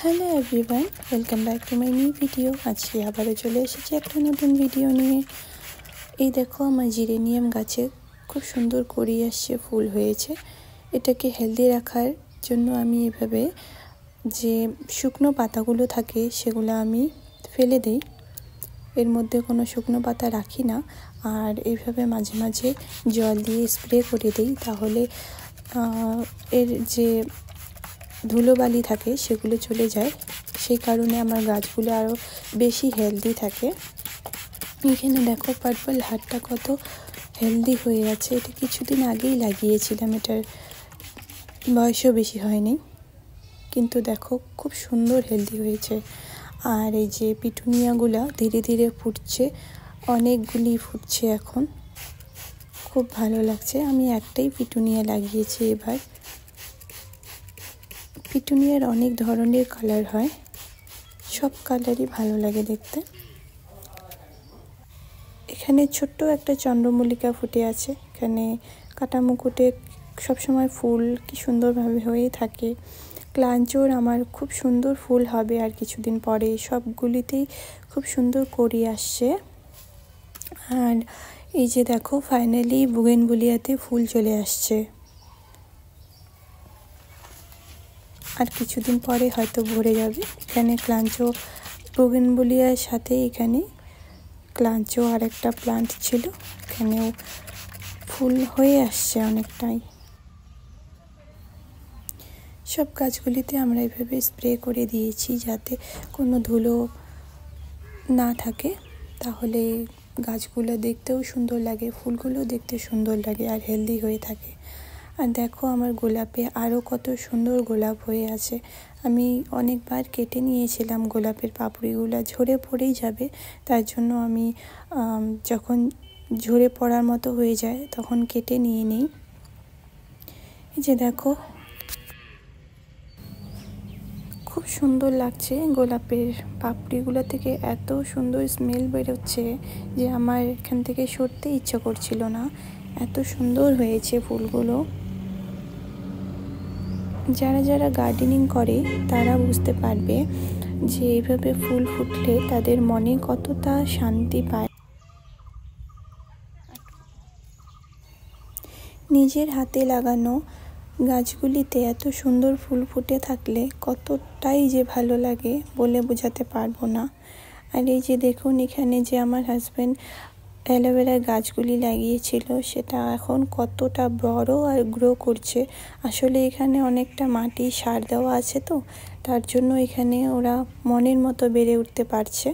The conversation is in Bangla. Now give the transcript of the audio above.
Hello everyone, welcome back to my new video. আজকে আবারও চলে এসেছি একটা নতুন ভিডিও নিয়ে। এই দেখো, আমার জিরেনিয়াম গাছে খুব সুন্দর কড়ি আসছে, ফুল হয়েছে। এটাকে হেলদি রাখার জন্য আমি এভাবে যে শুকনো পাতাগুলো থাকে সেগুলো আমি ফেলে দিই, এর মধ্যে কোনো শুকনো পাতা রাখি না। আর এইভাবে মাঝে মাঝে জল দিয়ে স্প্রে করে দিই, তাহলে এর যে ধুলোবালি থাকে সেগুলো চলে যায়। সেই কারণে আমার গাছগুলো আরও বেশি হেলদি থাকে। এখানে দেখো পার্পল হারটা কত হেলদি হয়ে আছে। এটা কিছুদিন আগেই লাগিয়েছিলাম, এটার বয়সও বেশি হয়নি, কিন্তু দেখো খুব সুন্দর হেলদি হয়েছে। আর এই যে পিটুনিয়াগুলো ধীরে ধীরে ফুটছে, অনেকগুলি ফুটছে এখন, খুব ভালো লাগছে। আমি একটাই পিটুনিয়া লাগিয়েছি এবার। পিটুনিয়ার অনেক ধরনের কালার হয়, সব কালারই ভালো লাগে দেখতে। এখানে ছোট্ট একটা চন্দ্রমল্লিকা ফুটে আছে। এখানে কাটা মুকুটে সবসময় ফুল কি সুন্দরভাবে হয়েই থাকে। ক্লাঞ্চোর আমার খুব সুন্দর ফুল হবে আর কিছুদিন পরে, সবগুলিতেই খুব সুন্দর কড়ি আসছে। আর এই যে দেখো, ফাইনালি বুগেনভিলিয়াতে ফুল চলে আসছে। আর কিছুদিন পরে হয়তো ভরে যাবে। এখানে ক্লাঞ্চো বুগেনভিলিয়ার সাথে এখানে ক্লাঞ্চো আর একটা প্লান্ট ছিল, এখানেও ফুল হয়ে আসছে অনেকটাই। সব গাছগুলিতে আমরা এভাবে স্প্রে করে দিয়েছি যাতে কোনো ধুলো না থাকে, তাহলে গাছগুলো দেখতেও সুন্দর লাগে, ফুলগুলো দেখতে সুন্দর লাগে আর হেলদি হয়ে থাকে। আর দেখো, আমার গোলাপে আরও কত সুন্দর গোলাপ হয়ে আছে। আমি অনেকবার কেটে নিয়েছিলাম গোলাপের পাপড়িগুলো, ঝরে পড়েই যাবে, তার জন্য আমি যখন ঝরে পড়ার মতো হয়ে যায় তখন কেটে নিয়ে নিই। এই যে দেখো, খুব সুন্দর লাগছে। গোলাপের পাপড়িগুলো থেকে এত সুন্দর স্মেল বেরোচ্ছে যে আমার এখান থেকে সরতে ইচ্ছা করছিল না, এত সুন্দর হয়েছে ফুলগুলো। যারা যারা গার্ডেনিং করে তারা বুঝতে পারবে যে এইভাবে ফুল ফুটলে তাদের মনে কতটা শান্তি পায়। নিজের হাতে লাগানো গাছগুলিতে এত সুন্দর ফুল ফুটে থাকলে কতটাই যে ভালো লাগে বলে বোঝাতে পারবো না। আর এই যে দেখুন, এখানে যে আমার হাজব্যান্ড অ্যালোভেরার গাছগুলি লাগিয়েছিল সেটা এখন কতটা বড় আর গ্রো করছে। আসলে এখানে অনেকটা মাটি সার দেওয়া আছে, তো তার জন্য এখানে ওরা মনের মতো বেড়ে উঠতে পারছে।